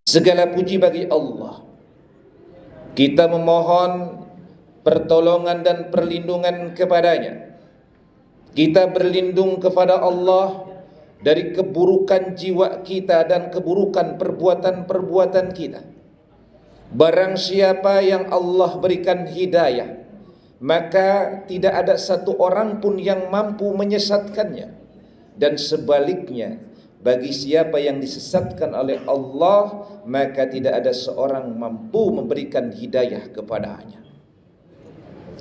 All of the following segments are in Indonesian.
Segala puji bagi Allah. Kita memohon pertolongan dan perlindungan kepadanya. Kita berlindung kepada Allah dari keburukan jiwa kita dan keburukan perbuatan-perbuatan kita. Barang siapa yang Allah berikan hidayah, maka tidak ada satu orang pun yang mampu menyesatkannya. Dan sebaliknya, bagi siapa yang disesatkan oleh Allah, maka tidak ada seorang mampu memberikan hidayah kepadanya.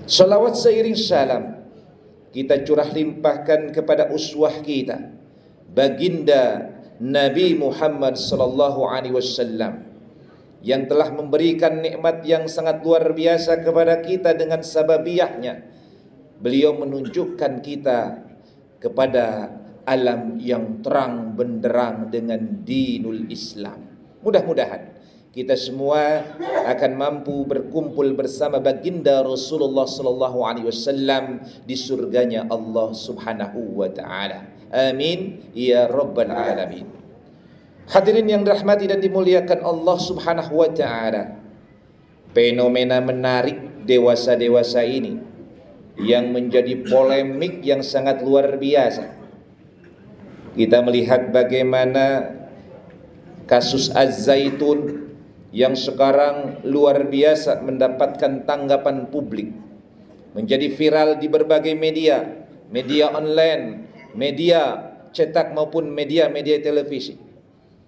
Salawat seiring salam kita curah limpahkan kepada uswah kita, baginda Nabi Muhammad sallallahu alaihi wasallam, yang telah memberikan nikmat yang sangat luar biasa kepada kita dengan sababiyahnya. Beliau menunjukkan kita kepada alam yang terang benderang dengan dinul Islam. Mudah-mudahan kita semua akan mampu berkumpul bersama baginda Rasulullah sallallahu alaihi wasallam di surganya Allah Subhanahu wa taala. Amin ya rabbal alamin. Hadirin yang dirahmati dan dimuliakan Allah Subhanahu wa taala. Fenomena menarik dewasa-dewasa ini yang menjadi polemik yang sangat luar biasa. Kita melihat bagaimana kasus Az-Zaitun yang sekarang luar biasa mendapatkan tanggapan publik, menjadi viral di berbagai media, media online, media cetak maupun media-media televisi,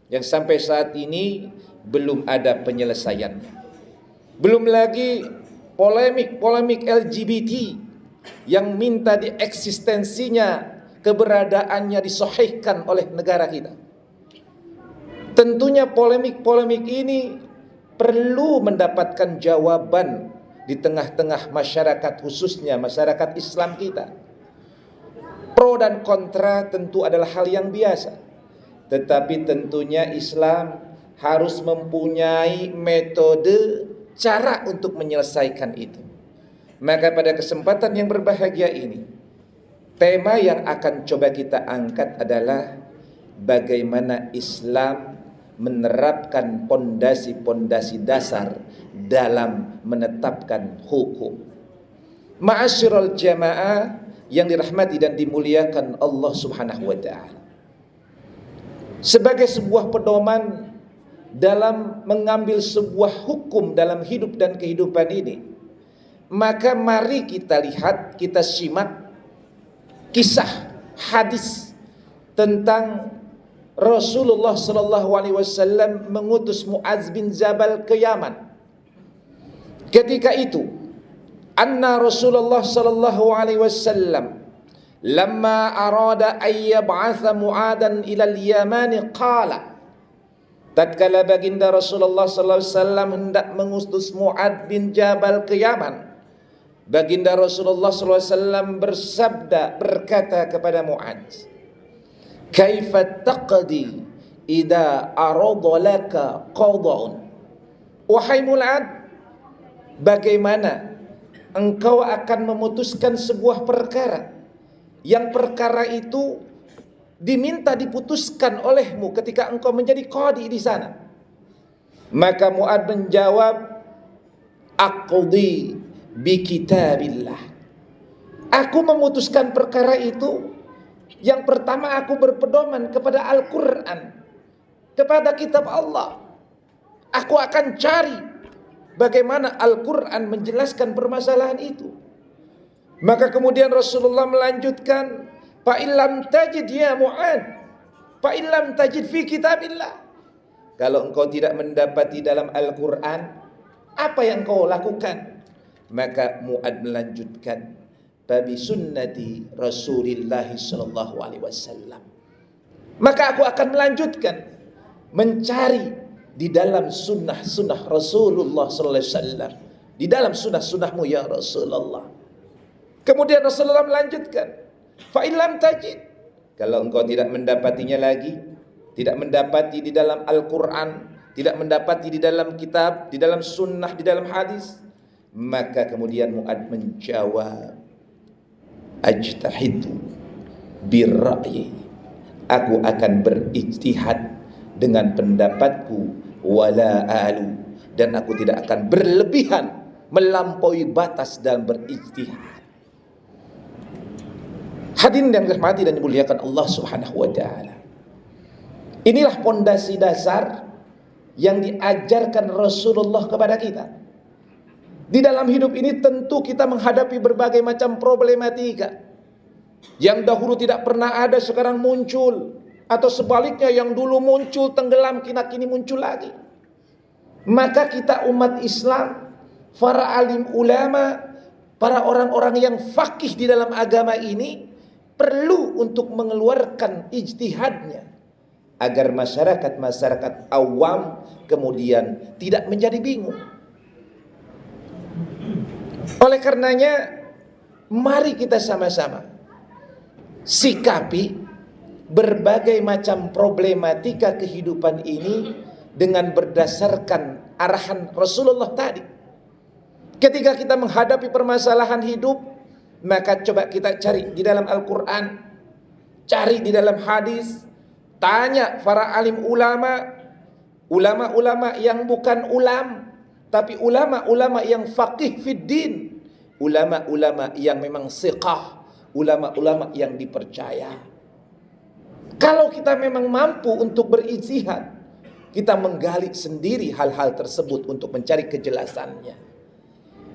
yang sampai saat ini belum ada penyelesaiannya. Belum lagi polemik LGBT yang minta eksistensinya, keberadaannya disahihkan oleh negara kita. Tentunya polemik ini perlu mendapatkan jawaban di tengah-tengah masyarakat, khususnya masyarakat Islam kita. Pro dan kontra tentu adalah hal yang biasa, tetapi tentunya Islam harus mempunyai metode, cara untuk menyelesaikan itu. Maka pada kesempatan yang berbahagia ini, tema yang akan coba kita angkat adalah bagaimana Islam menerapkan pondasi-pondasi dasar dalam menetapkan hukum. Ma'asyiral jamaah yang dirahmati dan dimuliakan Allah Subhanahu wa taala. Sebagai sebuah pedoman dalam mengambil sebuah hukum dalam hidup dan kehidupan ini, maka mari kita lihat, kita simak kisah hadis tentang Rasulullah sallallahu alaihi wasallam mengutus Mu'adz bin Jabal ke Yaman. Ketika itu, anna Rasulullah sallallahu alaihi wasallam lamma arada ay yab'atha Mu'adan ila al-Yaman qala, tatkala baginda Rasulullah sallallahu alaihi wasallam hendak mengutus Mu'adz bin Jabal ke Yaman, baginda Rasulullah sallallahu alaihi wasallam bersabda, berkata kepada Mu'adz, kaifa taqdi idza arada laka qada'un. Wahai Mu'adz, bagaimana engkau akan memutuskan sebuah perkara yang perkara itu diminta diputuskan olehmu ketika engkau menjadi qadi di sana? Maka Mu'adz menjawab, aqdi bi kitabillah. Aku memutuskan perkara itu, yang pertama aku berpedoman kepada Al-Quran, kepada kitab Allah. Aku akan cari bagaimana Al-Quran menjelaskan permasalahan itu. Maka kemudian Rasulullah melanjutkan, fa illam tajid ya Mu'adz, fa illam tajid fi kitabillah. Kalau engkau tidak mendapati dalam Al-Quran, apa yang kau lakukan? Maka Mu'adz melanjutkan, babi sunnati Rasulillah sallallahu alaihi wasallam. Maka aku akan melanjutkan mencari di dalam sunnah-sunnah Rasulullah sallallahu alaihi wasallam, di dalam sunnah-sunnahmu ya Rasulullah. Kemudian Rasulullah melanjutkan, fa illam tajid, kalau engkau tidak mendapatinya lagi, tidak mendapati di dalam Al-Quran, tidak mendapati di dalam kitab, di dalam sunnah, di dalam hadis, maka kemudian Mu'adz menjawab, ajtahidu birra'yi, aku akan berijtihad dengan pendapatku, wala alu, dan aku tidak akan berlebihan melampaui batas dalam berijtihad. Hadirin yang dirahmati dan dimuliakan Allah Subhanahu wa taala. Inilah pondasi dasar yang diajarkan Rasulullah kepada kita. Di dalam hidup ini tentu kita menghadapi berbagai macam problematika. Yang dahulu tidak pernah ada sekarang muncul, atau sebaliknya yang dulu muncul tenggelam kini muncul lagi. Maka kita umat Islam, para alim ulama, para orang-orang yang faqih di dalam agama ini perlu untuk mengeluarkan ijtihadnya agar masyarakat awam kemudian tidak menjadi bingung. Oleh karenanya, mari kita sama-sama sikapi berbagai macam problematika kehidupan ini dengan berdasarkan arahan Rasulullah tadi. Ketika kita menghadapi permasalahan hidup, maka coba kita cari di dalam Al-Quran, cari di dalam hadis, tanya para alim ulama, ulama-ulama yang bukan ulam, tapi ulama-ulama yang faqih fid din, ulama-ulama yang memang siqah, ulama-ulama yang dipercaya. Kalau kita memang mampu untuk berijtihad, kita menggali sendiri hal-hal tersebut untuk mencari kejelasannya.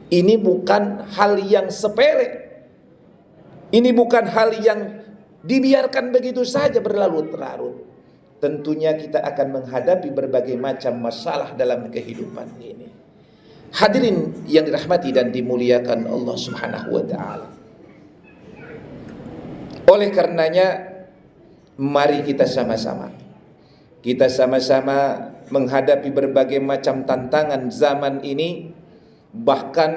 Ini bukan hal yang sepele. Ini bukan hal yang dibiarkan begitu saja berlarut-larut. Tentunya kita akan menghadapi berbagai macam masalah dalam kehidupan ini. Hadirin yang dirahmati dan dimuliakan Allah Subhanahu wa taala. Oleh karenanya, mari kita sama-sama menghadapi berbagai macam tantangan zaman ini. Bahkan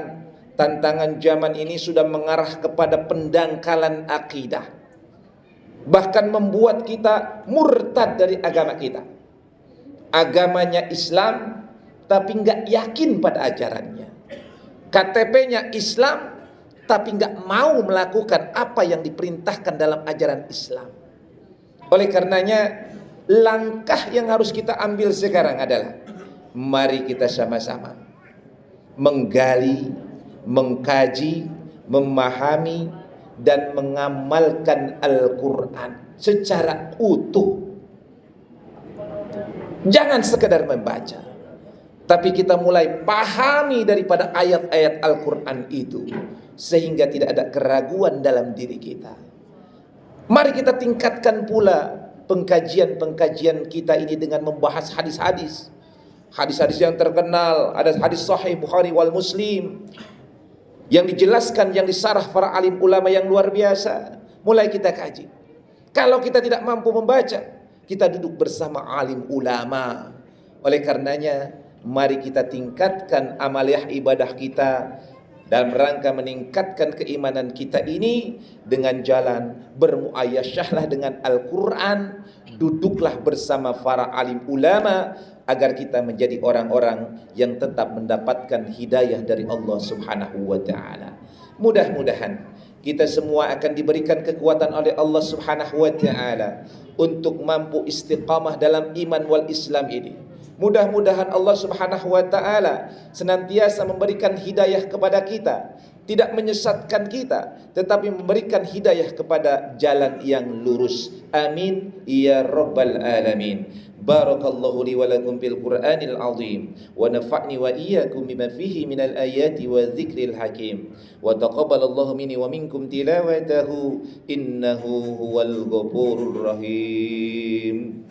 tantangan zaman ini sudah mengarah kepada pendangkalan akidah, bahkan membuat kita murtad dari agama kita. Agamanya Islam tapi nggak yakin pada ajarannya, KTP-nya Islam tapi nggak mau melakukan apa yang diperintahkan dalam ajaran Islam. Oleh karenanya, langkah yang harus kita ambil sekarang adalah mari kita sama-sama menggali, mengkaji, memahami, dan mengamalkan Al-Quran secara utuh. Jangan sekedar membaca, tapi kita mulai pahami daripada ayat-ayat Al-Quran itu, sehingga tidak ada keraguan dalam diri kita. Mari kita tingkatkan pula pengkajian-pengkajian kita ini dengan membahas hadis-hadis. Hadis-hadis yang terkenal, ada hadis Sahih Bukhari wal Muslim yang dijelaskan, yang disarah para alim ulama yang luar biasa. Mulai kita kaji. Kalau kita tidak mampu membaca, kita duduk bersama alim ulama. Oleh karenanya, mari kita tingkatkan amaliyah ibadah kita dalam rangka meningkatkan keimanan kita ini dengan jalan bermuayyasyahlah dengan Al-Quran. Duduklah bersama para alim ulama agar kita menjadi orang-orang yang tetap mendapatkan hidayah dari Allah Subhanahu wa taala. Mudah-mudahan kita semua akan diberikan kekuatan oleh Allah Subhanahu wa taala untuk mampu istiqamah dalam iman wal Islam ini. Mudah-mudahan Allah Subhanahu wa taala senantiasa memberikan hidayah kepada kita, tidak menyesatkan kita, tetapi memberikan hidayah kepada jalan yang lurus. Amin ya rabbal alamin. Barakallahu li wa lakum bil Qur'anil azim wa nafa'ni wa iyyakum bima fihi minal ayati wa dzikril hakim wa taqabbalallahu minni wa minkum tilawatahu innahu huwal ghafurur rahim.